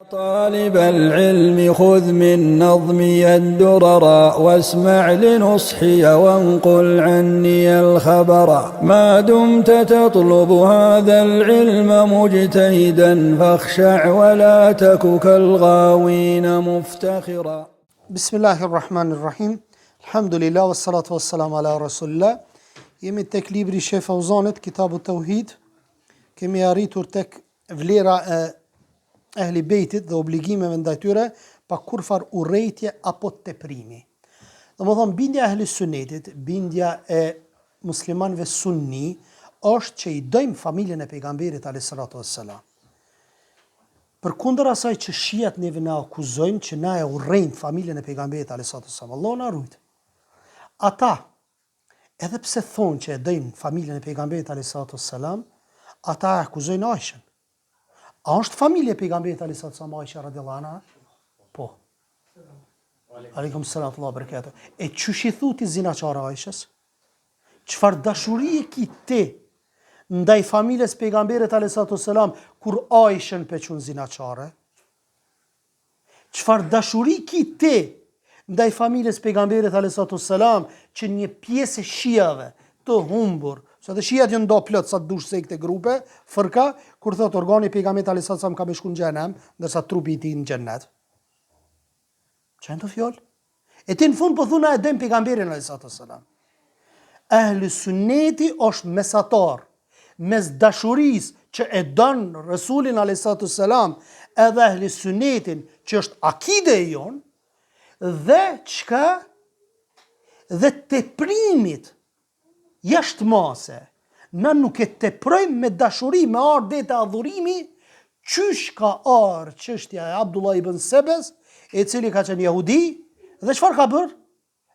طالب العلم خذ من نظمي الدرر واسمع لنصحي وانقل عني الخبر ما دمت تطلب هذا العلم مجتهدا فاخشع ولا تك كالغاوين مفتخرا. بسم الله الرحمن الرحيم. الحمد لله والصلاة والسلام على رسول الله. Jemi tek libri Sheh Fauzanit, Kitabu Tauhid. Kemi arritur tek vlera e ehli bejtit dhe obligimeve ndaj tyre pa kurfar urrejtje apo teprimi. Domethënë bindja e ehli sunnetit, bindja e muslimanëve sunni është që i dojmë familjen e pejgamberit alayhis salatu wassalam. Përkundër asaj që shiat neve na akuzojnë që na e urrejmë familjen e pejgamberit alayhis salatu wassalam, Allah na rujt. Ata edhe pse thonë që e dojnë familjen e pejgamberit alayhis salatu wassalam, ata akuzojnë Aishën. A është familje e pejgamberit alayhis salatu wassalam Aisha radhiyallahu anha? Po. Aleikum salam wa barakatuh. E çush i thuti zinaçara Aishës? Çfarë dashurie ki ti ndaj familjes pejgamberit alayhis salatu wassalam kur Aishën peçun zinaçare? Çfarë dashuri ki ti ndaj familjes pejgamberit alayhis salatu wassalam që një pjesë e shiave të humbur, sa të shiat janë ndo plot sa të dush sekte grupe, fërka, kur thot organi pejgamberit alayhis salatu wassalam ka me shku në xhenem, ndërsa trupi i tij në xhennet. Çan të fjalë? E ti në fund po thuna e dëm pejgamberin alayhis salatu wassalam. Ehli sunneti është mesatar mes dashurisë që e don Resulin alayhis salatu wassalam edhe ehli sunnetin që është akide e jon dhe çka dhe teprimit jashtë mase. Na nuk e teprojmë me dashuri, me ardh dhe të adhurimi, qysh ka ardh çështja e Abdullah ibn Sebes, e cili ka qenë jehudi, dhe çfarë ka bërë?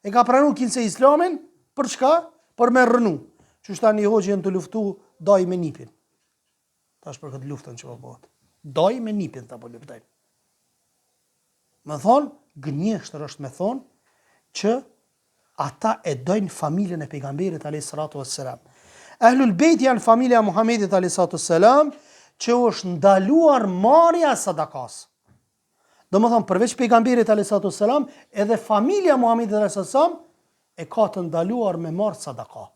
E ka pranuar kinse islamin, për çka? Për me rënu. Qysh tani hoxhë janë të luftu daj me nipin. Tash për këtë luftën që po bëhet. Daj me nipin ta po luftojnë. Më thonë, gënjeshtër është me thonë që ata e dojnë familjen e pejgamberit alayhis salatu wassalam. Ahlul Bejt janë familja e Muhamedit alayhis salatu wassalam që është ndaluar marrja e sadakas. Domethënë përveç pejgamberit alayhis salatu wassalam, edhe familja e Muhamedit alayhis salatu wassalam e ka të ndaluar me marr sadaka.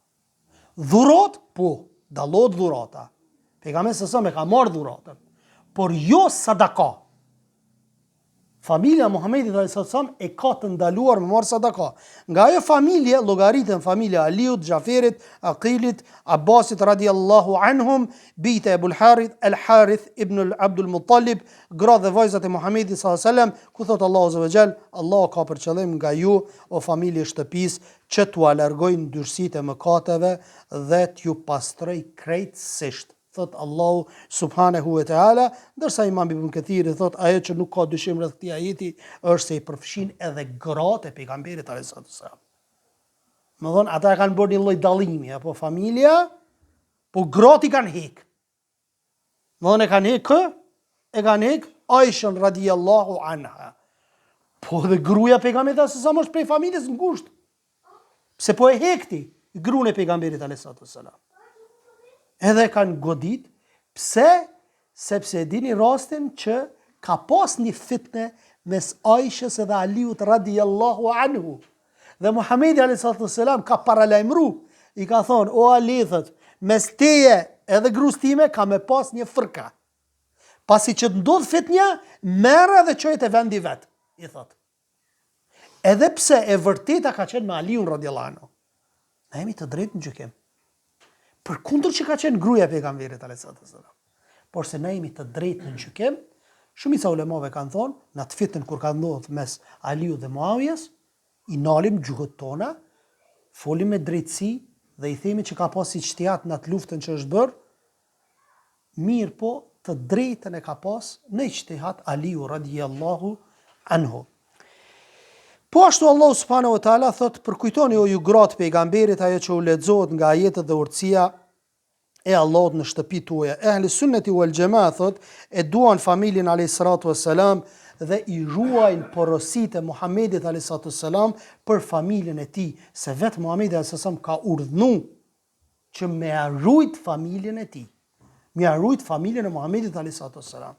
Dhurat, po, dallohet dhurata. Pejgamberi sallallahu alajhi wasallam e ka marr dhuratën, por jo sadaka. Familja Muhamedit alayhis salam e ka të ndaluar me marr sadaka. Nga ajo familje llogaritën familja Aliut, Xhaferit, Aqilit, Abbasit radhiyallahu anhum, bijtë e Ebul Harith, El Harith ibn Abdul Muttalib, gra dhe vajzat e Muhamedit sallallahu alaihi wasallam, ku thot Allahu azza wa jall, Allah ka për qëllim nga ju o familje shtëpisë që t'u largojnë ndyrësitë e mëkateve dhe t'ju pastroj krejtësisht. Thot Allahu subhanahu wa ta'ala, ndërsa Imam Ibn Kathiri thot ajo që nuk ka dyshim rreth këtij ajeti është se i përfshin edhe gratë e pejgamberit alayhis salam. Më thon ata kanë bërë një lloj dallimi apo familja, po gratë kanë hek. Më thon e kanë hek Aisha radhiyallahu anha. Po dhe gruaja e pejgamberit alayhis salam është prej familjes ngushtë. Pse po e hekti gruan e pejgamberit alayhis salam? Edhe kanë godit, pse? Sepse e dini rastin që ka pas një fitne mes Aishës edhe Aliut radhiyallahu anhu. Dhe Muhamedi alayhis salam ka paralajmëru, i ka thonë, o Ali, thot, mes teje edhe gruas time ka me pas një fërka. Pasi që të ndodh fitnja, merr edhe çoje te vendi vet, i thot. Edhe pse e vërteta ka qenë me Aliun radhiyallahu anhu. Ne jemi të drejtë në gjykim. Përkundër që ka qenë gruaja e pejgamberit alayhis salam. Por se ne jemi të drejtë në gjykim, shumica ulemave kanë thonë, në atë fitën kur ka ndodhur mes Aliut dhe Muawijes, i nalim gjuhët tona, folim me drejtësi dhe i themi që ka pas ijtihad në atë luftën që është bërë, mirë po të drejtën e ka pas në ijtihad Aliu radhiyallahu anhu. Po ashtu Allah subhanahu wa taala thot, përkujtoni o ju gratë pejgamberit ajo që u lexohet nga ajetet dhe urtësia e Allahut në shtëpitë tuaja. Ehli sunneti wal jamaa thot, e duan familjen alayhis salatu wassalam dhe i ruajnë porositë e Muhamedit alayhis salatu wassalam për familjen e tij, se vetë Muhamedi alayhis salam ka urdhëruar që me arrujt familjen e tij. Me arrujt familjen e Muhamedit alayhis salatu wassalam.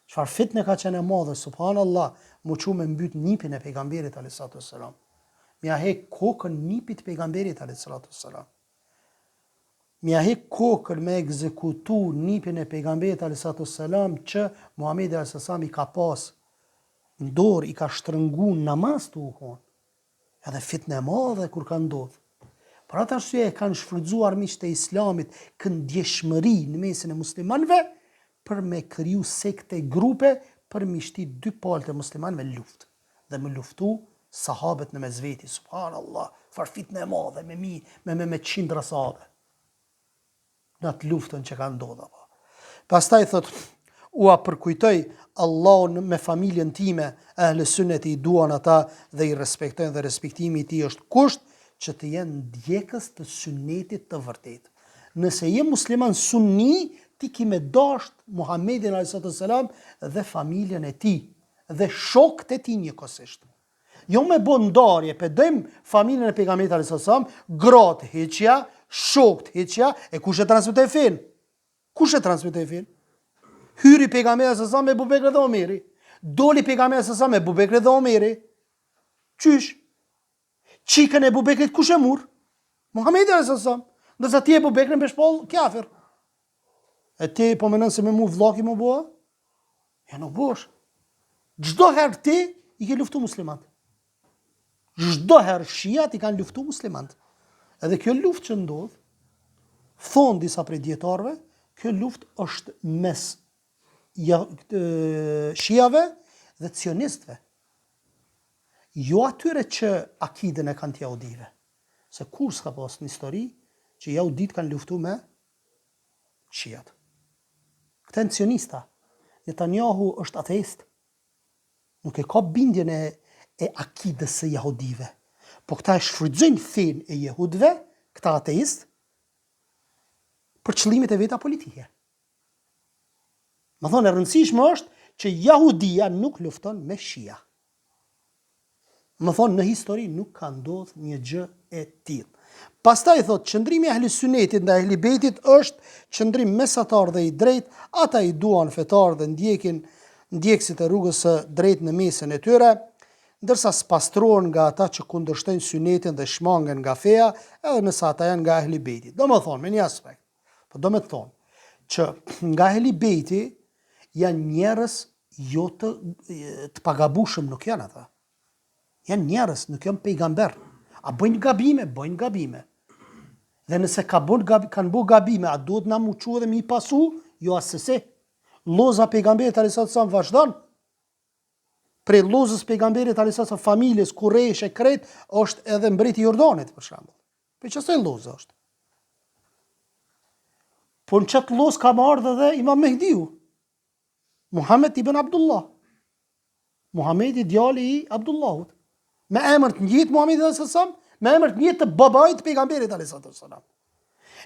Çfarë fitne ka qenë e madhe, subhanallah, mu çu me mbyt nipin e pejgamberit alayhis salam. Mja hek kokën nipit pejgamberit alayhis salam. Mja hek kokën me ekzekutu nipin e pejgamberit alayhis salam që Muhamedi alayhis salam i ka pas në dorë, i ka shtrëngu namaz të ukon. Edhe fitne e madhe kur ka ndodhë. Për atë arsye kanë shfrytzuar miqtë e Islamit këndjeshmëri në mesin e muslimanëve për me kriju sekte grupe për me shtit dy palët e muslimanëve luftë dhe me luftu sahabët në mes veti. Subhanallah, far fitne e madhe me qindra sahabe. Në atë luftën që ka ndodhur. Pastaj thot, ua përkujtoj Allahun me familjen time, ehle sunneti i duan ata dhe i respektojnë dhe respektimi i tij është kusht që të jenë ndjekës të sunnetit të vërtet. Nëse je musliman sunni, ti ki me dasht Muhammedin a.s. dhe familjen e ti dhe shokët e ti njëkohësisht. Jo me bo ndarje, dojmë familjen e pejgamberit a.s. gratë heqja, shokët heqja, e kush e transmetoi fen? Kush e transmetoi fen? Hyri pejgamberi a.s. me Bubekri dhe Omeri. Doli pejgamberi a.s. me Bubekri dhe Omeri. Qysh? Qikën e Bubekrit kush e mur? Muhamedi a.s. Ndërsa ti e Bubekrin me shpall kafir. E ti po menon se me mu vllaki më bua? Ja nuk bosh. Çdo herë ti i ke luftu muslimat. Çdo herë shiat i kanë luftu muslimat. Edhe kjo luftë që ndodh, thon disa prej dietarëve, kjo luftë është mes shiave dhe sionistëve. Jo atyre që akiden e kanë të jahudive. Se kur s'ka pas në histori që jahudit kanë luftu me shiat. Këta në sionista. Netanyahu është ateist. Nuk e ka bindjen e akides së jahudive. Po këta e shfrytëzojnë fen e jehudve, këta ateist, për qëllimet e veta politike. Më thonë, e rëndësishme është që jahudia nuk lufton me shia. Më thonë, në histori nuk ka ndodhur një gjë e tillë. Pastaj thot, qëndrimi i ahli sunnetit ndaj ahli bejtit është qëndrim mesatar dhe i drejtë, ata i duan fetar dhe ndjekësit e rrugës së drejtë në mesin e tyre, ndërsa spastrohen nga ata që kundërshtojnë sunnetin dhe shmangen nga feja, edhe nëse ata janë nga ahli bejtit. Do më thonë, me një aspekt, po do me thonë, që nga ahli bejti janë njerëz jo të pagabushëm, nuk janë ata. Janë njerëz, nuk janë pejgamber. A bëjnë gabime? Bëjnë gabime. Dhe nëse kanë bu gabime, a duhet na muqu dhe mi pasu? Jo asëse. Loza pejgamberit a.s. vazhdon. Prej lozës pejgamberit a.s. familjes, Kurejsh e Kret, është edhe mbreti i Jordanit, për shembull. Për çfarë loza është? Po në çat lozë ka ardhur edhe Imam Mehdiu. Muhammed ibn Abdullah. Muhamedi djali i Abdullahut. Me emër të njëjtë Muhamedi a.s. me emër të njëjtë të babait pejgamberit a.s.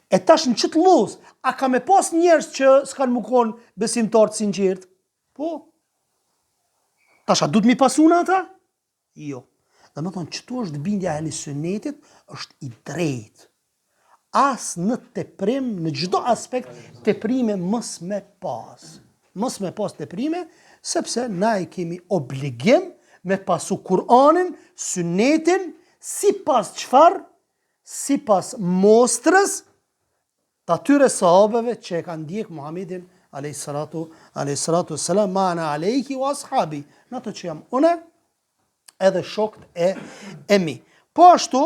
E tash në çet lozë, a ka me pas njerëz që s'kan më kon besimtar të sinqert? Po. Tash a duhet mi pasuna ata? Jo. Dhe më thonë, qëtu është bindja e sunnetit, është i drejtë. As në teprim, në çdo aspekt, teprime mos me pas. Mos me pas teprime, sepse na i kemi obligim me pasu Kur'anin, sunnetin, si pas qfar, si pas mostrës të atyre sahabeve që e kanë ndjek Muhammedin a.s. ma ana alejki wa ashabi, në të që jam une edhe shokët e mi. Po ashtu,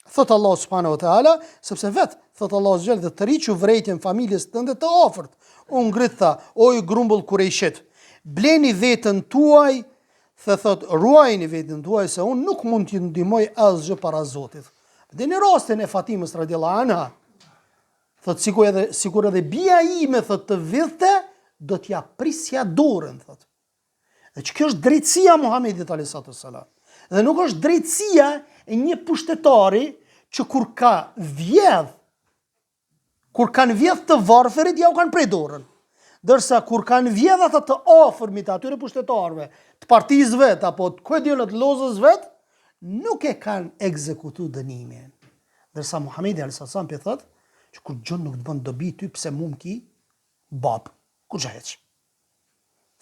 thëtë Allah subhanahu wa ta'ala, sepse vetë, thëtë Allah zgjellë dhe të riqu vrejtjen familjes të ndë të ofërt, unë ngritë tha, oj grumbull kurejshit, bleni vetën tuaj, thot, ruajni vetën tuaj, se unë nuk mund t'ju ndihmoj asgjë para Zotit. Dhe në rastin e Fatimës radhiyallahu anha, thot, sikur edhe bia ime, thot, të vjedhte, do t'ja prisja dorën, thot. Dhe që kjo është drejtësia Muhamedit a.s. Dhe nuk është drejtësia e një pushtetari që kur kanë vjedh të varfërit, ja u kanë prej dorën. Dërsa kur kanë vjedh ata të afërmit atyre pushtetarëve, të partizë vetë, apo të këdjëllët lozës vetë, nuk e kanë ekzekutu dënimin. Dërsa Muhamedi a.s. për thëtë, që kur gjënë nuk të bënë dobi ty, pse mund ki babë, kur gjahec.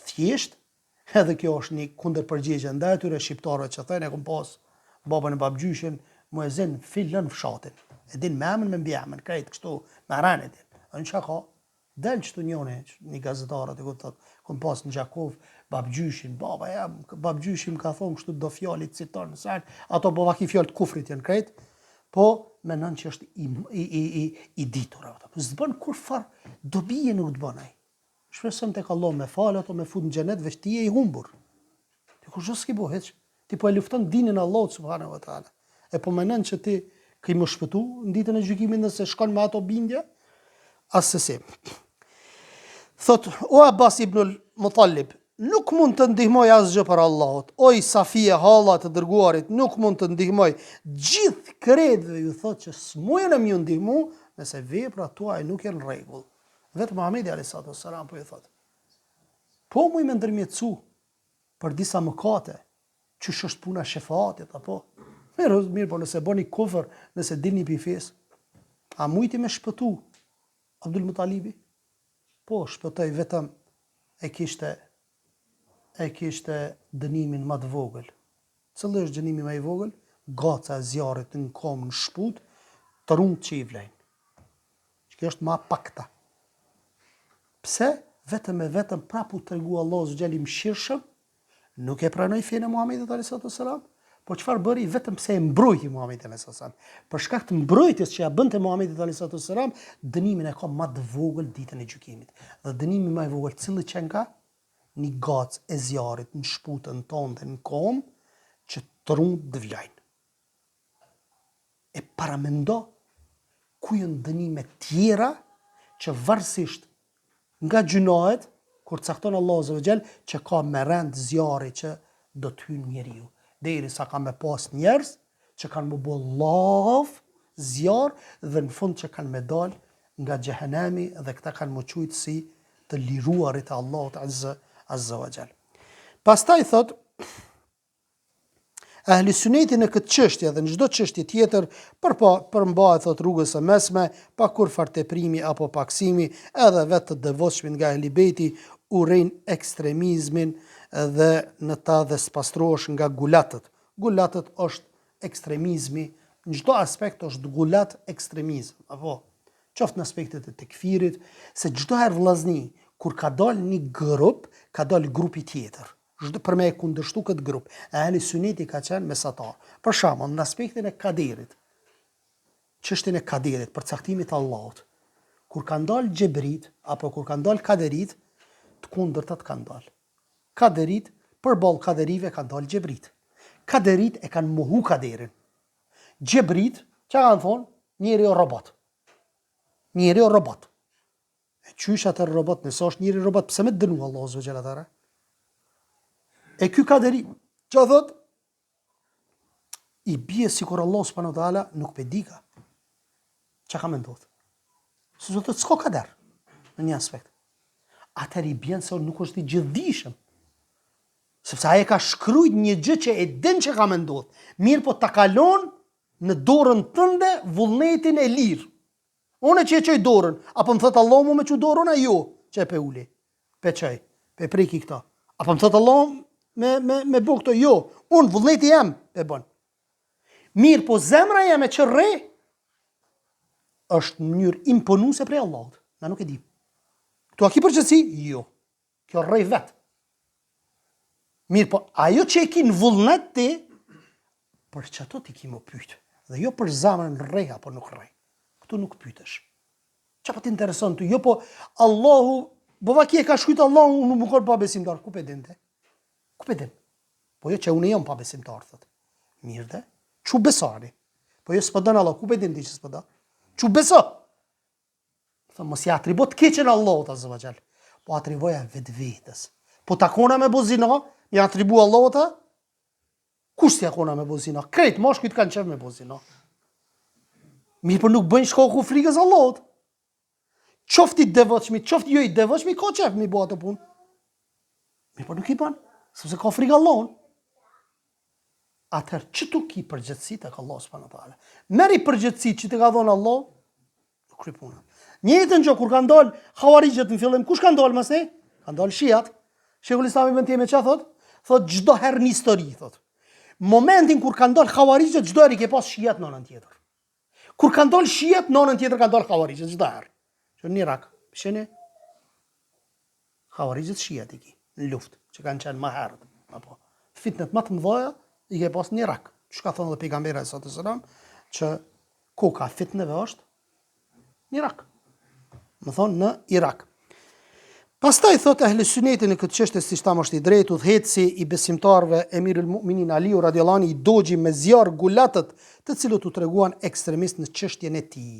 thjesht, edhe kjo është një kundërpërgjigje ndaj atyre shqiptarëve që thënë e kum pas babën e babgjyshin, muezin filën fshatin. E din me emën me mbjemën, krejt kështu, me ranë din. Në që ka, del qëtu një gazetarët e këtë thëtë, kum pas në Gjakov, babgjyshin, baba jam, babgjyshin ka thonë kështu do fjallit citon, ato po vaki fjallë të kufrit janë krejt, po menon që është i ditur. Së të bënë kur farë, dobije nuk të bënaj. Shpresëm tek Allah me falë ato me fut në xhenet veç ti je i humbur. Ti kur s'ki bo hiç, ti po e lufton dinin e Allahut subhanahu wa taala. E po mendon që ti ke më shpëtu në ditën e gjykimit nëse shkon me ato bindje? Asesi. Thot o Abbas ibn al-Muttalib, nuk mund të ndihmoj asgjë për Allahut. O Safia, halla të dërguarit, nuk mund të ndihmoj. Gjithë kredhve ju thot që s'mujën e më ndihmu nëse veprat tuaja nuk janë në rregull. Vetë Muhamedi a.s. po ju thot. Po muj me ndërmjetësu për disa mëkate, që është puna shefatit, apo? Mirë, po nëse boni kufër, nëse dilni pi fesë, a mujti me shpëtu Abdul Mutalibi? Po, shpëtoj vetëm e kishte dënimin më të vogël. Cëllë është dënimi më i vogël? Gaca e zjarit në kom në shput, të rungë që i vlejnë. Që kjo është ma pakta. Pse? Vetëm e vetëm prapu të regu Allah zë gjelim shirëshëm, nuk e pranoj fejnë e Muhammedit a.s. Po çfarë bëri vetëm pse e mbrojti Muhammedin a.s. Për shkak të mbrojtjes që ja bënte Muhammedit a.s. Dënimin e ka më të vogël ditën e gjykimit. Dhe dënimi më i vogël cili që nga një gacë e zjarit në shputën tonë dhe në kom që të rungë të vlajnë. E paramendo ku janë dënime tjera që varësisht nga gjunohet, kur cakton Allahu Azza wa Jall që ka me rend zjarri që do të hynë njeriu. Derisa ka me pas njerëz që kanë më bo lav, zjarë, dhe në fund që kanë me dal nga xhehenemi dhe këta kanë më qujtë si të liruarit e Allahut Azza wa Jall. Pastaj thot, Ahli Sunneti në këtë çështje dhe në çdo çështje tjetër përmbahet thot rrugës së mesme, pa kur farteprimi apo paksimi, edhe vetë të devotshmit nga Ehli Bejti urrejn ekstremizmin dhe në ta dhe spastrohesh nga gulatët. Gulatët është ekstremizmi, në çdo aspekt është gulat ekstremizm, apo qoftë në aspektet e tekfirit, se çdo herë vllazni kur ka dalë një grup, ka dalë grupi tjetër. Për me e kundërshtu këtë grup. Ahli Sunneti ka qenë mesatar. Për shembull, në aspektin e kaderit, çështjen e kaderit, për caktimit të Allahut, kur kanë dalë xhebrit apo kur kanë dalë kaderit, të kundërtat kanë dalë. Kaderit përballë kaderive kanë dalë xhebrit. Kaderit e kanë mohu kaderin. Xhebrit, çka kanë thonë? Njeri o robot. Njeri o robot. E qysh atë robot, nëse është njeri robot, pse me dënu Allahu subhanahu wa taala? E ky kaderi, që thot, i bie si kur Allah subhanahu wa taala nuk pe dika. Që ka me ndodhë? Se thot, s'ko kader, në një aspekt. Atër i bjen se nuk është i gjithdishëm. Sepse aje ka shkrujt një gjë që e din që ka me ndodhë. Mirë po ta kalon në dorën tënde vullnetin e lirë. Unë që e qoj dorën, apo më thot Allah mu me që dorën a jo, që e pe uli, pe qoj, pe priki këta. Apo më thot Allah me bo këto, jo, unë vullneti jem e bon. Mirë, po zemra jem e që re, është në mënyrë imponuse prej Allahut, na nuk e di. Tu a ki përgjësi? Jo, kjo rej vetë. Mirë, po ajo që e ki në vullnet ti, për që ato ti ki më pyjtë, dhe jo për zemrën rej apo nuk rej. Këtu nuk pyjtësh. Që pa ti intereson të, jo po Allahu, bova ki e ka shkujtë Allahu, unë më kërë pa besimtar, ku pe dinte? Ku pe din? Po jo që unë jam pa besimtar, thët. Mirë dhe, që besari? Po jo s'pëdën Allah, ku pe din ti që s'pëdën? Që beso? Thë, mos i atribot keqen Allah, të zëvajgjel. Po atriboja vetë vetës. Po takona me bozina, i atribu Allah, të? Kush si akona me bozina? Krejt, ma shkujt kanë qef me bozina. Mirë për nuk bëjnë shkoku frikës Allah. Qofti devotshmi, qofti jo i devotshmi, ka qef mi bo atë punë. Mirë për nuk i banë. Sepse ka frikë Allahun. Atëherë që tu ki përgjëtësi të ka Allah subhanahu wa taala. Meri përgjëtësi që të ka dhonë Allah, nuk kry puna. Njëtën gjë, kur kanë dalë Hawarijët në fillim, kush kanë dalë mëse? Kanë dalë Shiat. Shekull Islami Ibn Taymiyyah çfarë thot? Thot çdo herë në histori, thot. Momentin kur kanë dalë Khawarizët, çdo herë i ke pas shiat në anën tjetër. Kur kanë dalë shiat, në anën tjetër kanë dalë Khawarizët çdo herë. Që në Irak, shene Khawarizët shiat i ki në luftë, që kanë qenë më herët. Apo fitnet më të mëdha i ke pas në Irak. Çka thonë edhe pejgamberi sallallahu alajhi wasallam, që koka fitneve është në Irak. Më thonë në Irak. Pastaj thot ehli suneti në këtë çështje siç tam është i drejtë, udhëheci i besimtarëve Emirul Mu'minin Aliu radhiyallahu anhu i dogji me zjarr gulatët, të cilët u treguan ekstremist në çështjen e tij.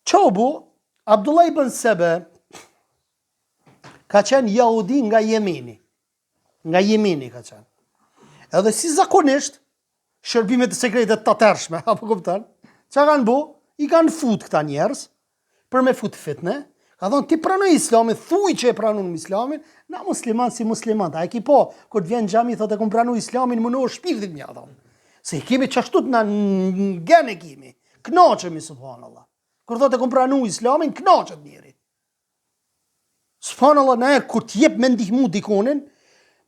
Çobu Abdullah ibn Sebe ka qenë jahudi nga Jemeni. Nga Jemeni ka qenë. Edhe si zakonisht shërbimet e sekrete të tërshme, apo kupton? Çfarë kanë bu? I kanë fut këta njerëz për me fut fitne. Ka thonë, ti pranoj islamin, thuj që e pranon islamin, na musliman si musliman. A e ki po, kur të vjen xhami thotë e kum pranu islamin, më në shpirtin mja, thonë. Se i kemi qashtut na gen e kemi. Knaqemi, subhanallah. Kur thotë e kum pranu islamin, knaqet njeri. Subhanallah, na kur t'jep me ndihmu dikonin,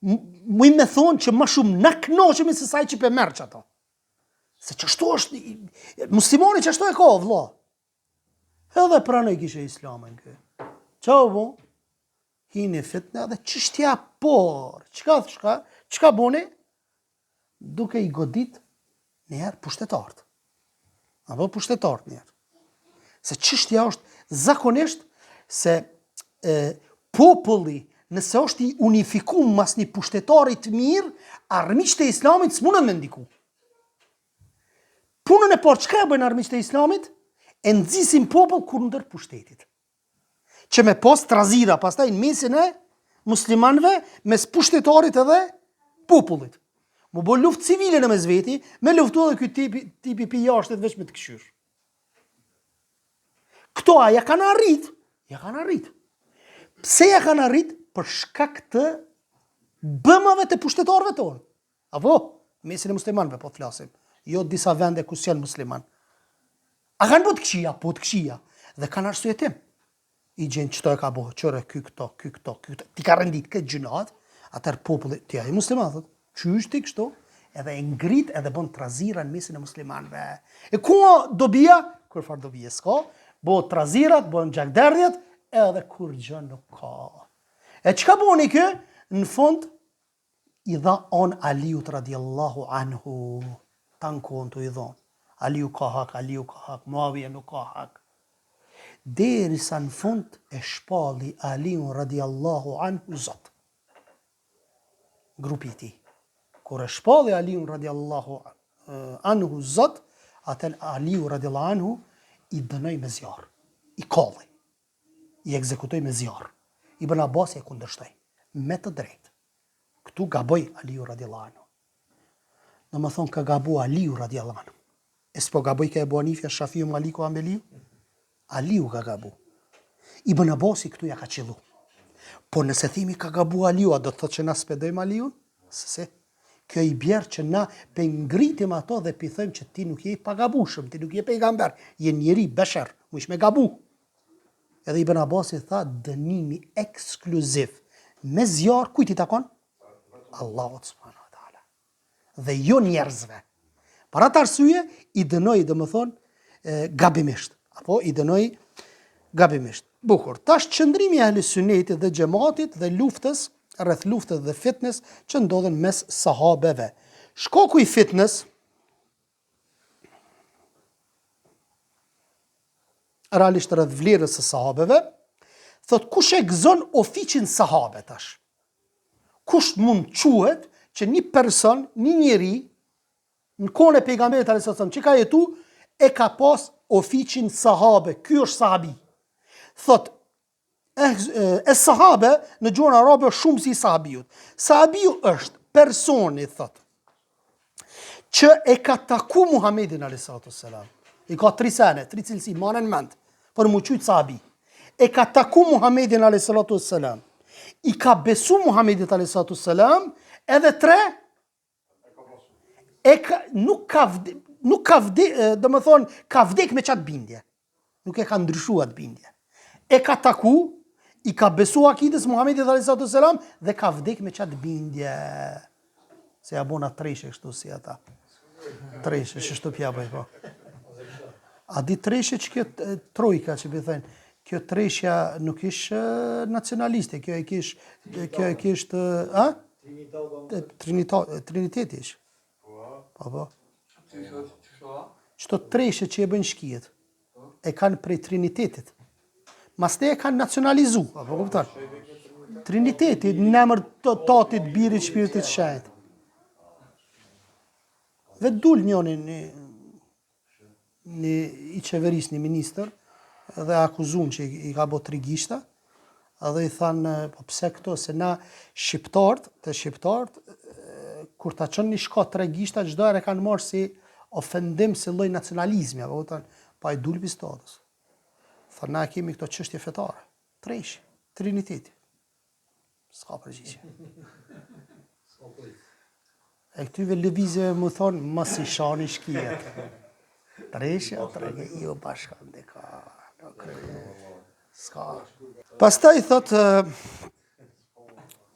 mu i me thonë që më shumë na knaqemi se saj që pe merë që ato. Se qashtu është, muslimani qashtu e ka, vlla. Edhe pranoj kishe islamin kë. Qa u bo? Hini fitne dhe çështja por. Çka boni? Duke i godit njëherë pushtetartë. Apo pushtetartë njëherë. Se çështja është zakonisht se populli, nëse është i unifikum mas një pushtetarit mirë, armiqtë e islamit s'munën me ndiku. Punën e parë, çka e bëjnë armiqtë e islamit? E nxisin popull kundër pushtetit. Që me pas trazira, pastaj në mesin e muslimanëve, mes pushtetarit edhe popullit. Mu bo luftë civile në mes veti, me luftu edhe ky tipi pi jashtet veç me të këshyr. Këto a ja kanë arrit? Ja kanë arrit. Pse ja kanë arrit? Për shkak të bëmave të pushtetarëve tonë. Apo? Mesin e muslimanëve po flasim. Jo disa vende ku s'janë musliman. A kanë po të këshia? Po të këshia. Dhe kanë arsyetim. I gjenë qëto e ka bo, qëre ky këto. Ti ka rendit këtë gjynat, atër populli, ti a i musliman, thot, qysh ti kështu, edhe e ngrit edhe bon trazira në mesin e muslimanve. E ku dobija? Kur far dobije s'ka, bo trazirat, bo në gjakderdjet, edhe kur gjë nuk ka. E qka boni kë? Në fund, i dha on Aliut radiallahu anhu, tankon të i dhonë. Aliu ka hak, Muavija nuk ka hak. Derisa në fund e shpalli Aliun radiallahu anhu zot. Grupi ti. Kur e shpalli Aliun radiallahu anhu zot, atë Aliu radiallahu anhu i dënoj me zjarë. I kolli. I ekzekutoj me zjarë. Ibn Abbas e kundërshtoj. Me të drejtë. Këtu gaboj Aliu radiallahu anhu. Në më thonë ka gabu Aliu radiallahu anhu. E s'po gaboj ka Ebu Hanifja, Shafiu, Maliku, Ambeliu? Aliu ka gabu. Ibn Abasi këtu ja ka qillu. Po nëse thimi ka gabu Aliu, a do të thotë që na spedojmë Aliun? Se, kjo i bjerë që na pe ngritim ato dhe pithojmë që ti nuk je i pagabushëm, ti nuk je pejgamber, je njeri, besher, mu ish me gabu. Edhe Ibn Abasi tha dënimi ekskluziv. Me zjarë, kujt i takon? Allahut subhanahu wa taala. Dhe jo njerëzve. Para të arsye, i dënoj, dhe më thonë, gabimisht. Apo i dënoj gabimisht. Bukur. Tash qëndrimi e ahli sunnetit dhe xhamatit dhe luftës, rreth luftës dhe fitnes, që ndodhen mes sahabeve. Shkoku i fitnes, realisht rreth vlerës së sahabeve, thot kush e gëzon ofiqin sahabe tash? Kush mund quhet që një person, një njeri, në kohën e pejgamberit alayhis salam që ka jetu, e ka pas ofiqin sahabe. Ky është sahabi. Thot, e sahabe në gjuhën arabe është shumë si sahabiut. Sahabiu është personi, thot, që e ka taku Muhamedit alayhis salam. I ka 3 sene, 3 cilësi, marrën mend, për mu qujtë sahabi. E ka taku Muhamedit alayhis salam. I ka besu Muhamedit alayhis salam, edhe 3 nuk ka vdek, dhe më thonë, ka vdek me qatë bindje. Nuk e ka ndryshu atë bindje. E ka taku, I ka besu akidës Muhamedit a.s. dhe ka vdek me qatë bindje. Se ja bona treshe kështu si ata. Treshe, që shtu pja bëj, po. A di treshe që kjo trojka që për thënë, kjo treshja nuk ish nacionaliste, kjo e kish a? Triniteti ish. Po. Qëto treshe që e bëjnë shkijet, e kanë prej Trinitetit. Maste e kanë nacionalizu, apo kuptar? Triniteti, në emër të Tatit, Birit, Shpiritit Shenjt. Dhe dul njoni i qeveris, një minister, dhe akuzun që i ka bo 3 gishta, dhe i thanë, po pse këto, se na shqiptarët, kur ta qënë një shka 3 gishta, çdo herë e kanë marrë si ofendim, si lloj nacionalizmi, apo pa i dul pistatës. Tha, na kemi këto çështje fetare. Tresh, Triniteti. S'ka përgjigje. E këtyve lëvizjeve më thonë, mos i shani shkijet. Treshja, trege, jo bashkan dhe ka. S'ka. Pastaj thot,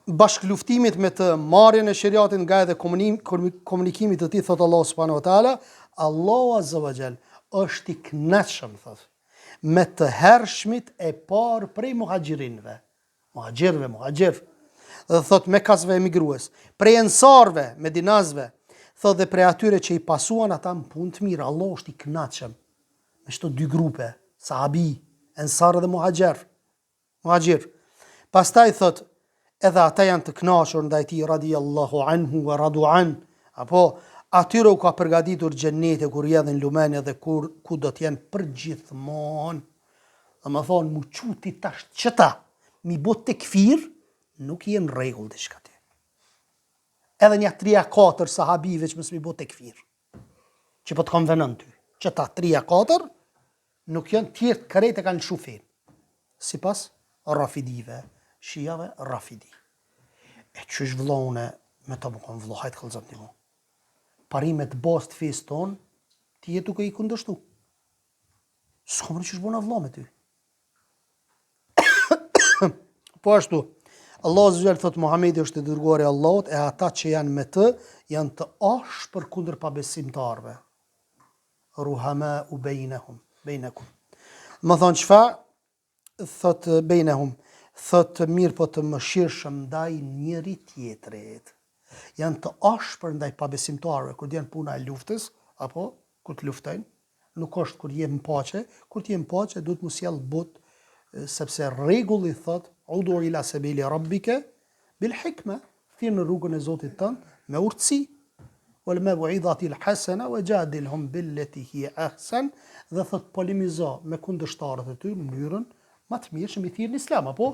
bashkëluftimit me të marrjen e shariatit nga edhe komunikimit të tij, thot Allah subhanahu wa taala, Allahu azza wa jall është i kënaqshëm, thot, me të hershmit e parë prej muhaxhirinëve. Muhaxhir. Dhe thot me kasve emigrues, prej ensarve, medinazve, thot dhe prej atyre që i pasuan ata në punë të mirë. Allah është i kënaqshëm me shto 2 grupe, sahabi, ensar dhe muhaxhir. Pastaj thot, edhe ata janë të kënaqur ndaj tij radiyallahu anhu wa radu an. Apo atyre u ka përgatitur xhenete kur jedhin lumene dhe ku do të jenë përgjithmonë. Dhe më thonë, mu quti tash qëta, mi bot të këfir, nuk jenë rregull të shka ti. Edhe një 3-4 sahabive që mësë mi bot të këfir, që po të konvenën ty. Qëta 3-4, nuk janë tjertë kërejt e kanë shufin. Si pas rafidive, shijave rafidi. E që është vlohune, me të më konë vlohajt këllëzëm të mu. Parimet bast fes tonë, ti jetu ka i kundështu. S'ka më në që është bona vlo me ty. Po ashtu, Allah zëgjel thot Muhamedi është i dërguari i Allahut, e ata që janë me të, janë të ashpër kundër pabesimtarve. Ruhama u bejnehum. Më thonë qëfa? Thot bejnehum. Thot mirë po të mëshirshëm ndaj njëri tjetrit. Janë të ashpër ndaj pabesimtarve, kur janë puna e luftës, apo kur të luftojnë, nuk është kur jem paqe, kur të jem paqe, duhet mu sjell but, sepse rregulli thot, udur ila sabili rabbike, bil hikme, thirë në rrugën e Zotit tënë, me urtësi, wal maw'idhati al hasana wajadilhum billati hi ahsan, dhe thot polemizo me kundërshtarët e ty në mënyrën më të mirë që mi thirr në Islam, apo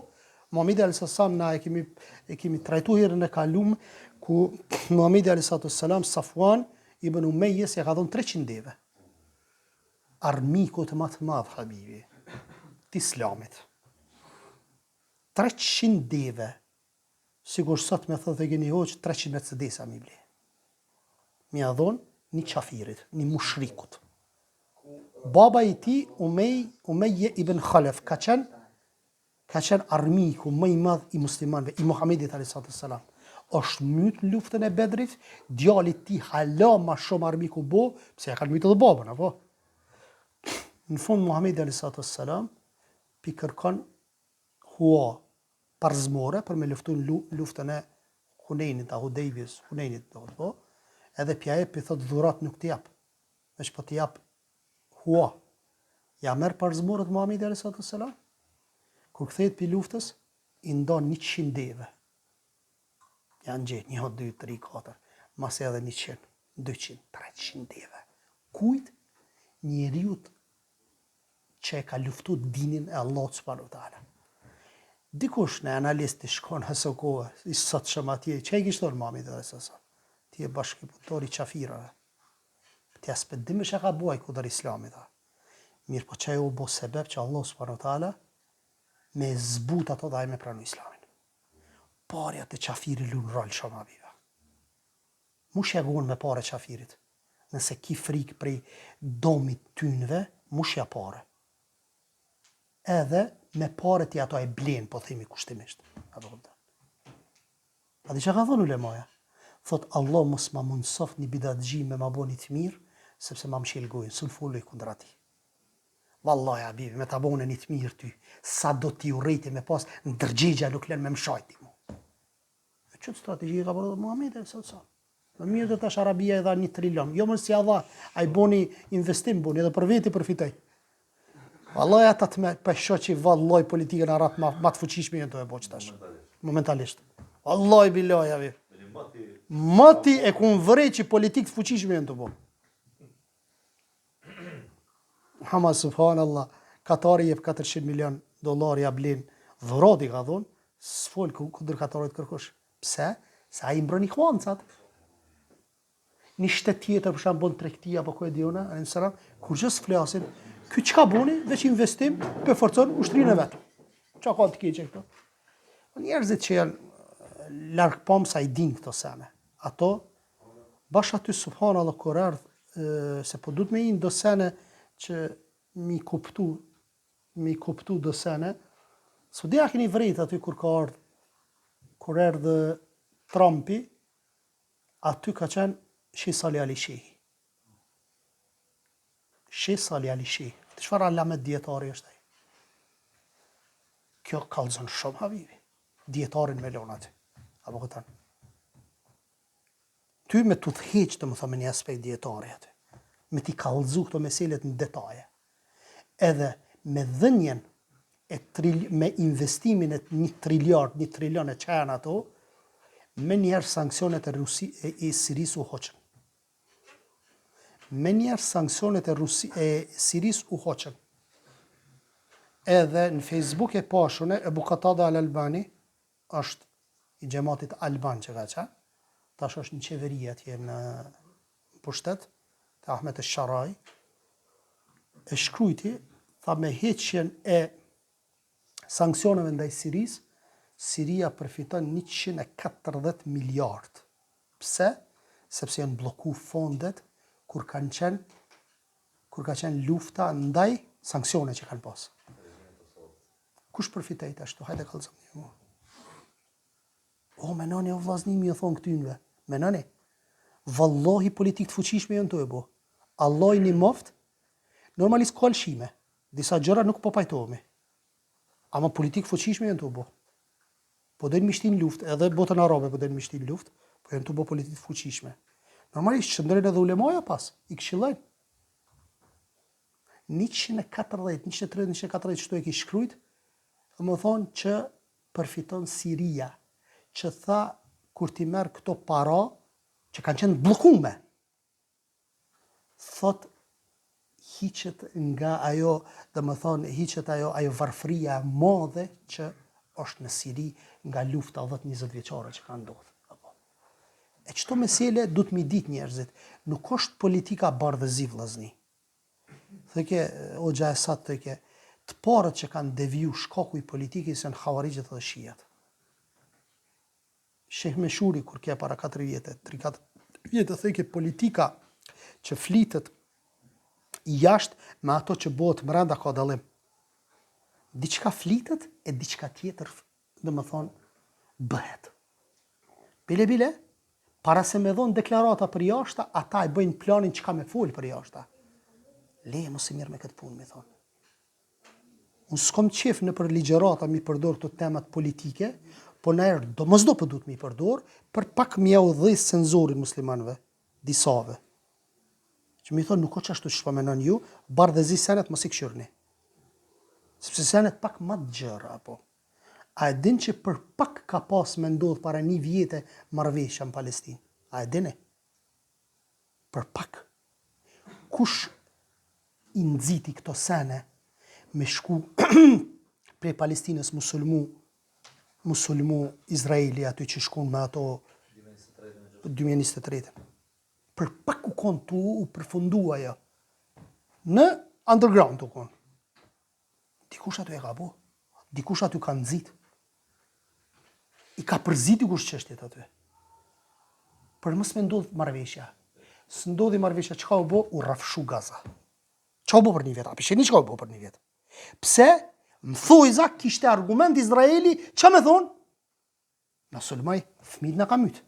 Muhamedi alayhis salam na e kemi trajtuar herën e kaluar ku Muhamedi alayhis salam Safwan ibn Umayys ja ka dhënë 300 deve. Armikut më të madh habibi të Islamit. 300 deve. Sigur sot me thotë e keni hoq 300 Mercedesa mi ble. Mi a dhon një qafirit, një mushrikut. Baba i ti, Umayye ibn Khalaf, ka qenë armiku më i madh i muslimanëve, i Muhamedit a.s. është myt në luftën e Bedrit, djalit ti hala ma shumë armiku bo, pse ja kanë mytë dhe babën, apo? Në fund Muhamedi a.s. pi kërkon hua parzmore për me luftu në luftën e Hunenit, a Hudejbjes, Hunenit, po? Edhe pja e pi thot dhurat nuk t'i jap, veç po t'i jap hua. Ja merë parzmorët Muhamedi a.s. Kur kthehet pi luftës, i ndon 100 deve. Janë gjetë 1, 2, 3, 4, mas edhe 100, 200, 300 deve. Kujt? Njeriut që e ka luftu dinin e Allahut subhanahu wa taala. Dikush në analisti shkon hësë kohë, i sot shumë atje, që e kishtë thonë Muhamedi a.s. Ti e bashkëpunëtor i qafirave. Ti aspedim që ka buaj kudër Islamit. Mirë po që e u bo sebeb që Allah subhanahu wa taala me zbut ato dhe me pranu Islamin. Parja të qafiri lunë rol shumë abiva. Mu shegun me pare qafirit. Nëse ki frikë prej domit tynëve, mu shja pare. Edhe me paret i ato e blen, po themi kushtimisht. Apo kupton? A di që ka thonë ulemaja? Thot, Allah mos ma mundsoft një bidatxhi me ma boni të mirë, sepse ma më shilgojnë, së në foloj kundra ti. Wallahi, habibi, me ta bone një të mirë ty, sa do t'i urrejti me pas në dërgjegja nuk len me më shajti mu. E qëtë strategji ka përdo Muhammed e sot sa. Më mirë dhe tash Arabia e dha 1 trilion. Jo mërë si a dha, a i boni investim, boni edhe për veti përfitoj. Wallahi ata të me pesho që wallahi politikën arab ma të fuqishme jenë të e boqë tash. Momentalisht. Wallahi billahi, habibi. Mati e kun vërej që politikë të fuqishme jenë të bo. Muhammad subhanallah, Katari jep 400 milion dollar ja blin, dhurati ka thonë, s'fol kundër Katarit kërkosh. Pse? Se ai mbron ikhwancat. Një shtet tjetër për shembull tregtia apo ku e diuna, kur gjë s'flasin, ky çka buni, veç investim, për forcon ushtrinë vet. Çka ka të keqe këto? Njerëzit që janë larg pam sa i din këto sene. Ato bash aty subhanallahu kur ardh se po duhet me do sene që mi kuptu do sene, së dhja keni vrejt aty kur erdhë Trumpi, aty ka qenë Shi Sali Ali Shehi. Shi Sali Ali Shehi. Të çfarë alamet djetari është ai? Kjo kallzon shumë, habibi. Djetarin me lon aty. Apo këtan. Ty me të dheq të më thëmë një aspekt djetari aty. Me t'i kallzu këto meselet në detaje. Edhe me dhënjen me investimin e 1 trilion e qenë ato, me njerë sankcionet e Siris u hoqën. Me njerë sankcionet e Siris u hoqën. Edhe në Facebook e pashune, Ebu Qatada al-Albani, është i gjematit Alban që ka që, tash është në qeveri atje në pushtet, të Ahmet e Sharaj, e shkrujti, tha me heqjen e sankcioneve ndaj Siris, Siria përfiton 140 miliard. Pse? Sepse janë bloku fondet kur ka qenë lufta ndaj sanksione që kanë pas. Kush përfitojt ashtu? Hajde kallëzëm një mu. O, menoni o vllaznimi e thonë këtynve. Menoni. Vallahi politikë të fuqishme janë të e bo. Allah i një moft, normalisht ka lëshime. Disa gjëra nuk po pajtohemi. Ama politikë fuqishme janë të e bo. Po dojnë mishtin luft, edhe botën arabe po dojnë mishtin luft, po janë të bo politikë të fuqishme. Normalisht qëndrën edhe ulemaja pas, i këshillajnë. 140, 140 qëto e ki shkrujt, dhe më thonë që përfiton Siria, që tha kur ti merë këto para, që kanë qenë bllokume, thot hiqet nga ajo, dhe më thonë hiqet ajo varfëria madhe që është në Siri nga lufta 10-20 vjeçare që ka ndodhur. E qëto mesele du të mi dit njerëzit, nuk është politika bardhëzi vllazni. Thëke, o Gjajsat thëke, të parët që kanë deviju shkaku i politikës janë Hawarijët dhe Shijat. Sheh Meshuri, kur kje para 4 vjetë, 3-4 vjetë, thëke politika që flitet jashtë me ato që bëhet mrenda ka dallim. Diçka flitet e diçka tjetër, dhe më thonë, bëhet. Bile, para se me dhonë deklarata për jashta, ata i bëjnë planin që ka me folë për jashta. Leje mos i mirë me këtë punë, me thonë. Unë s'kom qef në për ligjerata mi përdor të temat politike, po në erë do mësdo për du të mi përdor, për pak mja u dhejë senzorin muslimanve, disave. Që mi thonë, nuk o që ashtu që shpamenon ju, bardhëzi senet mos i këshyrni. Sepse senet pak ma të gjërë, apo. A e din që për pak ka pas me ndodhë para 1 vjetë marrëveshja në Palestinë? A e dini? Për pak. Kush i nëziti këto sene me shku prej Palestinës musulmu Izraeli aty që shkun me ato 2023. Për pak u konë tu u përfundua ja. Në underground u konë. Dikush aty e ka bo. Dikush aty ka nëzit. I ka përzit dikush qështjet aty. Për mos me ndodhë marrëveshja. Së ndodhi marrëveshja, që ka u bo? U rafshu Gaza. Që ka u bo për 1 vjetë? A pisheni që ka u bo për 1 vjetë? Pse? Më thojza kishte argument Izraeli, që me thonë? Na sulmaj, fëmijët na ka myt.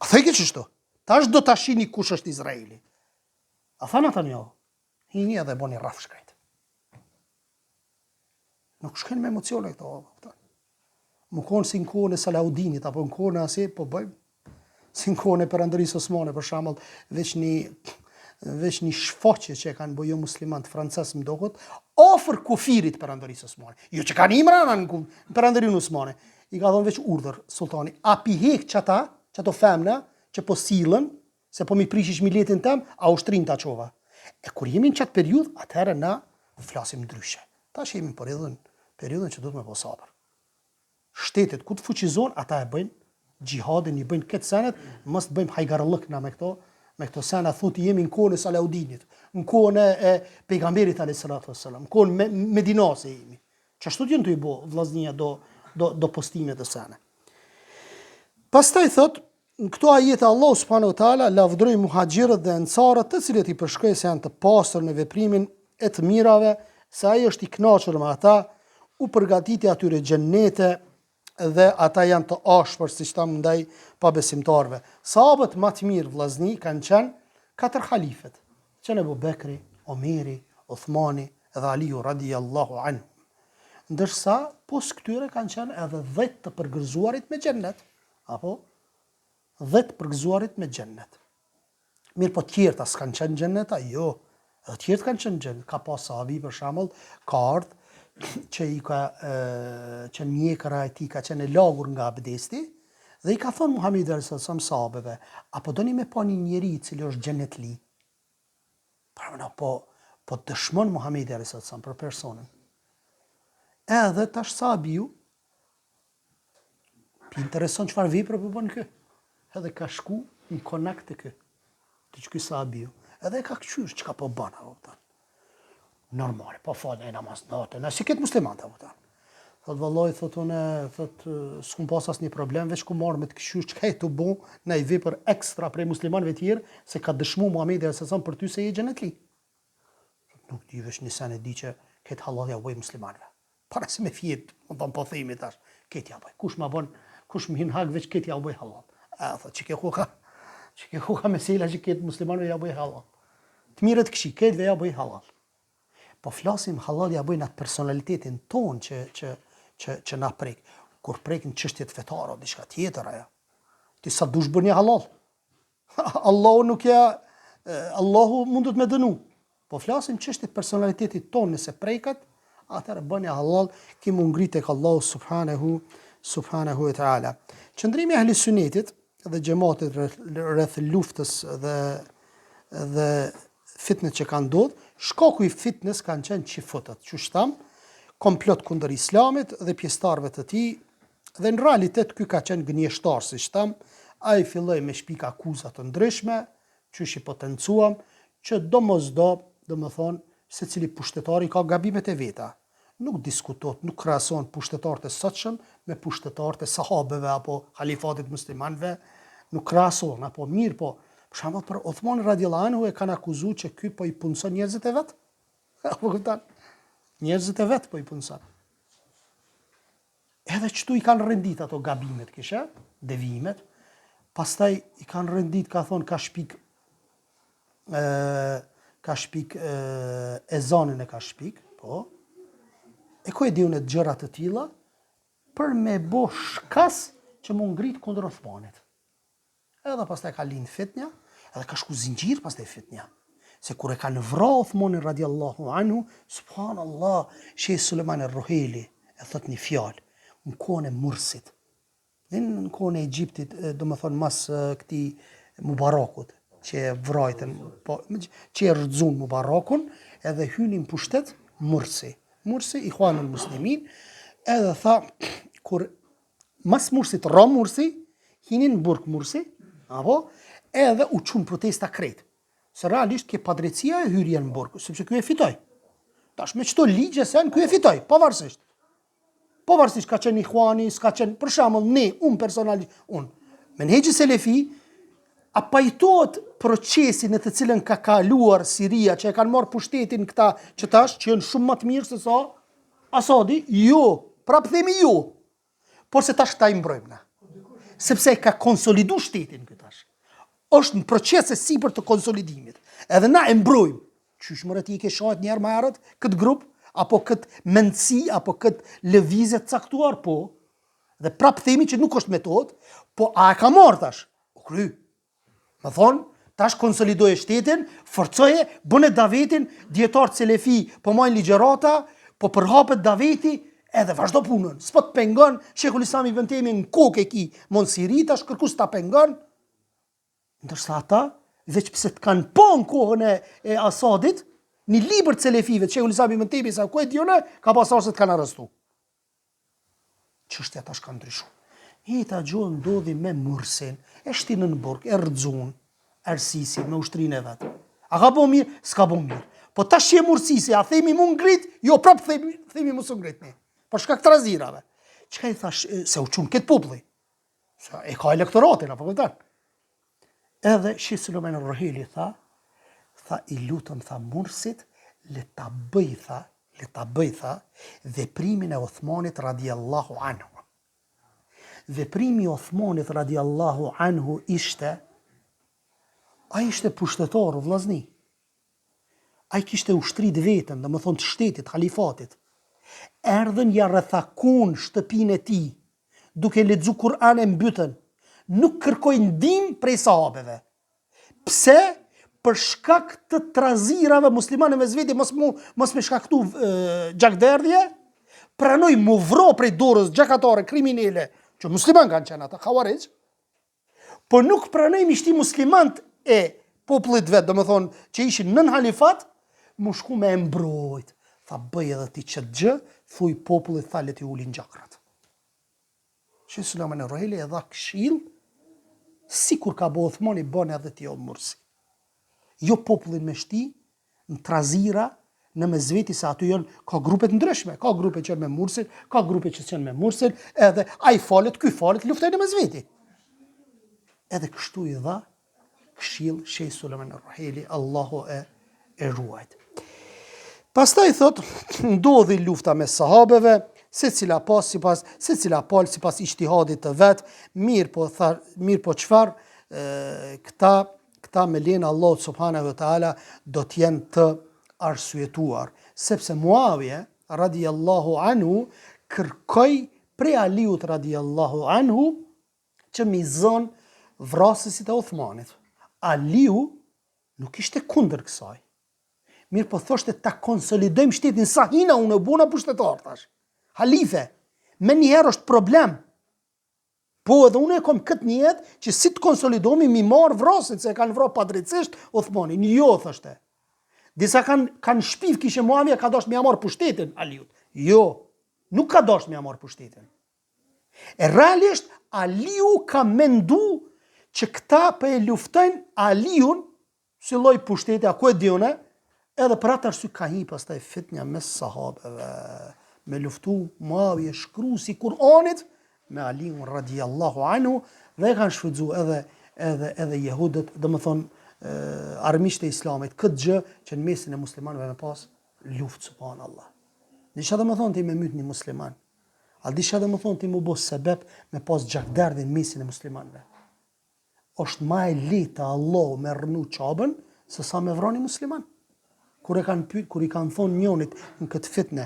A thej ke qështu? Tash do ta shihni kush është Izraeli. A tha Netanyahu, hini edhe boni rraf shkrejt. Nuk shkojnë me emocione këto. Më konë si në kohën e Salaudinit, apo në kohën e ase, po bëjmë. Si në kohën e Perandërisë Osmane, për shembull, veç një shfaqje që e kanë bëjë muslimanët francez më dohet, ofër kufirit Perandërisë Osmane. Jo që kanë imrana në Perandërinë Osmane. I ka thonë veç urdhër sultani, a pi hek çato femna që po sillen, se po mi prishish miletin tem, a ushtrin ta çova. E kur jemi në çat periudhë, atëherë na flasim ndryshe. Tash jemi në periudhën që duhet me po sabër. Shtetet ku të fuqizon, ata e bëjnë gjihadin, i bëjnë këtë senet, mos të bëjmë hajgarllëk na me këto sena, thuti jemi në kohën e Salaudinit, në kohën e pejgamberit alayhis salatu wassalam, në kohën e Medinase jemi. Çashtu janë të i bë vllaznia do postimet e sene. Pastaj thot, në këto ajete Allah subhanahu wa taala lavdroi muhaxhirët dhe ansarët, të cilët i përshkroi se janë të pastër në veprimin e të mirave, se ai është i kënaqur me ata, u përgatiti atyre xhennete dhe ata janë të ashpër siç tham ndaj pabesimtarëve. Sahabët më të mirë vllazni kanë qenë 4 halifet, që Abu Bekri, Omeri, Uthmani dhe Aliu radhiyallahu anhu. Ndërsa pos këtyre kanë qenë edhe 10 të përgëzuarit me xhennet, apo 10 përgëzuarit me xhennet. Mirë, po tjerta s'kan qenë xhenneta, jo. Edhe tjertë kanë qenë xhennet. Ka pas sahabi për shembull, ka ardhur që mjekëra e tij ka qenë lagur nga abdesti dhe i ka thonë Muhamedi sallallahu alaihi wasallam sahabeve, apo doni me pa një njeri i cili është xhennetli? Po dëshmon Muhamedi sallallahu alaihi wasallam për personin. Edhe tash sahabiu pi intereson çfarë vepre po bën kë. Edhe ka shku në konak të kë. Të ky sahabiu. Edhe ka kqyr çka po bën apo. Normale, po falë e namaz natë, na si këtë musliman të vëtan. Thot vallaj, thot unë, thot s'kum pas asnjë problem, veç ku marrë me të këshyr çka e të bon në i vepër ekstra prej muslimanëve tjerë, se ka dëshmu Muhamedi sallallahu për ty se je xhenetli. Nuk di veç një sen e di që këtë halal ja bëj muslimanëve. Para se me fjet, më po themi tash, këtë ja bëj. Kush më hin hak veç këtë ja bëj halal. A thot çike huka mesela që këtë muslimanëve ja bëj halal. Të mirët këshi, këtëve ja bëj halal. Po flasim halal ja bëjnë atë personalitetin ton që na prek. Kur prekin çështjet fetare o diçka tjetër ajo. Ti sa dush bëni halal. Allahu mundet me dënu. Po flasim çështjet personalitetit ton nëse prekat, atëherë bëni halal, ki mund ngrit tek Allahu subhanahu wa taala. Qëndrimi i ahli sunnetit dhe xhamatit rreth luftës dhe fitnet që kanë ndodhur, shkaku i fitnes kanë qenë çifutët, që shtam, komplot kundër islamit dhe pjesëtarëve të tij, dhe në realitet ky ka qenë gënjeshtar, si shtam, ai filloi me shpik akuza të ndryshme, qysh i potencuam, që domethënë secili pushtetari ka gabimet e veta. Nuk diskutohet, nuk krahasohen pushtetarët e sotshëm me pushtetarët e sahabeve apo halifatit muslimanëve, nuk krahasohen, apo mirë po. Për shembull për Uthman radhiyallahu anhu e kanë akuzuar që ky po i punson njerëzit e vet. Apo kupton? Njerëzit e vet po i punson. Edhe çtu i kanë rendit ato gabimet kisha, devimet. Pastaj i kanë rendit, ka thonë ka shpik ezanin e ka shpik, po. E ku e di unë gjëra të tilla për me bo shkas që mu ngrit kundër Uthmanit. Edhe pastaj ka lind fitnja, edhe ka shku zinxhir pastaj fitnja. Se kur e kanë vrarë Uthmanin radhiyallahu anhu, subhanallah, Sheh Sulejman al-Ruhaili e thot një fjalë, në kohën e Mursit. Në kohën e Egjiptit, domethënë mas këtij Mubarakut, që e vrajtën, po, që e rrëzun Mubarakun, edhe hynin pushtet Mursi, Ikhwanul Muslimin, edhe tha, kur mas Mursit ra Mursi, hinin në burg Mursi, apo, edhe u çun protesta krejt. Se realisht ke padrejtia e hyrje në burg, sepse ky e fitoi. Tash me çto ligje sen ky e fitoi, pavarësisht. Pavarësisht ka qenë Ikhwani, s'ka qenë, për shembull, unë personalisht, menhexhi selefi, a pajtohet procesi në të cilën ka kaluar Siria, që e kanë marrë pushtetin këta që tash, që janë shumë më të mirë se sa Asadi, jo, prapë themi jo. Por se tash ta i mbrojmë na. Sepse ka konsolidu shtetin këtash. Është në proces e sipër të konsolidimit. Edhe na e mbrojmë. Qysh mëre ti i ke shohet njerë më herët këtë grup, apo këtë mendësi, apo këtë lëvizje të caktuar, po. Dhe prapë themi që nuk është metodë, po a e ka marrë tash? U kry. Më thonë, tash konsolidoje shtetin, forcoje, bëne davetin, djetarë selefi, po majnë ligjerata, po përhapet daveti, edhe vazhdo punën. S'po të pengon, Shekull Islami Ibn Taymi në kokë e ki Monsiri, tash kërkus ta pengon. Ndërsa ata, veç pse të kanë po në kohën e Asadit, një libër të selefive, Shekull Islami Ibn Taymi, sa ku e djone, ka pasar se të kanë arrestu. Çështja tash ka ndryshu. Jeta gjohë ndodhi me Mursin, e shtinë në burg, e rëdzun, Ersisi, me ushtrinë e vetë. A ka bo mirë? S'ka bo mirë. Po tash që e Mursisi, a themi mu ngrit? Jo, prapë themi mu së ngrit ne. Për shkak të razirave. Çka i thash, se u qunë këtë populli? E ka elektoratin, apo këtan. Edhe Sheh Sulejman Rohili tha, i lutëm, tha Mursit, le ta bëj, tha, veprimin e Uthmanit radiallahu anhu. Veprimi i Uthmanit radiallahu anhu ishte, a ishte pushtetar vllazni. A i kishte ushtrit vetën, dhe më thonë të shtetit, halifatit. Erdhën ja rrethakun shtëpinë e tij, duke lexuar Kur'an e mbytën. Nuk kërkoi ndihmë prej sahabeve. Pse? Për shkak të trazirave muslimanë me zveti, mos me shkaktu gjakderdhje, pranoi mu vro prej dorës gjakatare kriminele, që musliman kanë qenë ata, Khawarij, po nuk pranoi mi shti muslimant e popullit vetë, do më thonë që ishin nën halifat, mu shku me mbrojt. Tha bëj edhe ti që gjë, thuj popullit, tha le ti ulin gjakrat. Sheh Sulejman Rohili e dha këshill, sikur ka bo Uthmani, bën edhe ti o Mursi. Jo popullin me shti, në trazira, në mezveti, se aty janë, ka grupe të ndryshme, ka grupe që janë me Mursin, ka grupe që janë me Mursin, edhe ai falet, ky falet, luftaj në mezveti. Edhe kështu i dha këshill Sheh Sulejman Rohili, Allahu e ruajt. Pastaj thot, ndodhi lufta me sahabeve, secila pal sipas ijtihadit të vet, mirë po çfarë këta me lenë Allah subhanahu wa taala do të jenë të arsyetuar, sepse Muawiya radiallahu anhu kërkoi prej Aliut radiallahu anhu që mi zon vrasësit e Uthmanit. Aliu nuk ishte kundër kësaj. Mirë po thoshte ta konsolidojmë shtetin, sa hina unë buna pushtetar tash. Halife, me njëherë është problem. Po edhe unë e kom këtë njetë që si të konsolidomi mi marë vrasit, se kanë vra padrejtisht Uthmanin. Jo, thoshte. Disa kanë shpiv kishe Muawiya ka dasht me marë pushtetin Aliut. Jo, nuk ka dasht me marë pushtetin. E realisht, Aliu ka mendu që këta për e luftojnë Aliun, si lloj pushteti, a ku e dione, edhe për atë arsye ka hi pastaj fitnja mes sahabeve, me luftu Muawiya shkruesi Kur'anit me Aliun radiallahu anhu, dhe kanë shfrytzu edhe jehudët, dhe më thonë armiqtë e islamit, këtë gjë që në mesin e muslimanëve me pas luftë, subhanallah. Disha dhe më thonë ti me myt një musliman, a disha dhe më thonë ti mu bo sebeb me pas gjakderdhin në mesin e muslimanëve. Është ma e leta Allah me rënu qabën, se sa me vrani musliman. Kur i kanë thonë njonit në këtë fitne,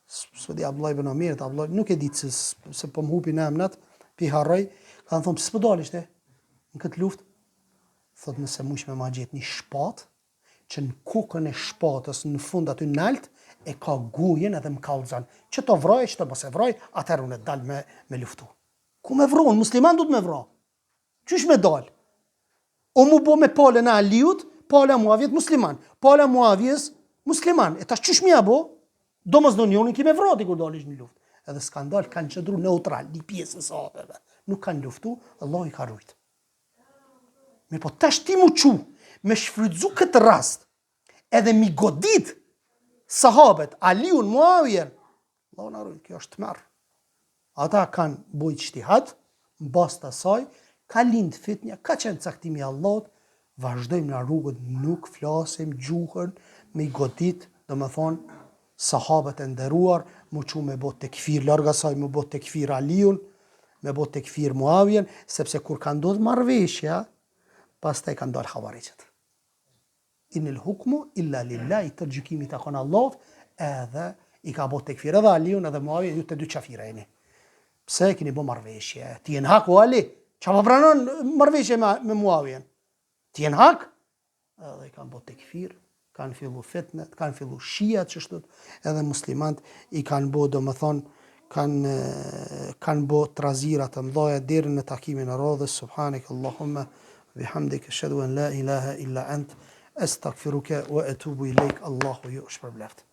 së di Abdullah ibn Omerit, nuk e ditë se po më hupi në emnat, pi harroj, kanë thonë, pësë pëdal ishte në këtë luft? Thotë nëse mush me ma gjetë një shpat, që në kokën e shpatës në fund aty nalt, e ka gujen edhe më kallëzan. Që të vraj, që të mos e vraj, atër unë e dal me luftu. Ku me vronë? Musliman du të me vra. Qysh me dal? O mu bo me pale në Aliut, pale Muavijës musliman. Pale Muavijës musliman. E tash qysh mi abo? Do mos do njonin ki me vrati kur dalish një luft. Edhe skandal kanë qëndru neutral, një pjesë në sahabeve. Nuk kanë luftu, Allah i ka rujt. Mirë po tash ti mu qu, me shfrytzu këtë rast, edhe mi godit sahabet, Aliun, Muawijen, Allah në rujt, kjo është të merë. Ata kanë bujt shtihad, në bas të asaj, ka lind fitnja, ka qenë caktimi Allahut, vazhdojmë në rrugët, nuk flasim gjuhën, me i godit, dhe me thonë, sahabët e nderuar, mu që me bot të këfir, larga saj me bot të këfir Aliun, me bot të këfir Muavjen, sepse kur ka ndodhë marveshja, pas ta i ka ndalë Havarijët. Inil hukmu illa lillahi, të gjykimit të konë Allah, edhe i ka bot të këfir edhe Aliun edhe Muavjen, ju të dy qafira jeni. Pse keni bo marveshje? Ti jenë hak o Ali? Qa pa pranon marveshje me Muavjen? Ti jenë hak? Edhe i kanë bot të këfir, kanë fillu fitnet, kanë fillu shijat që shtët, edhe muslimant i kanë bo, do më thonë, kanë bo trazirat të mdoja deri në takimin e radhës. Subhanak Allahumma bihamdik, ashhadu an la ilaha illa ant, astaghfiruka wa atubu ilaik. Allahu ju shpërbleft.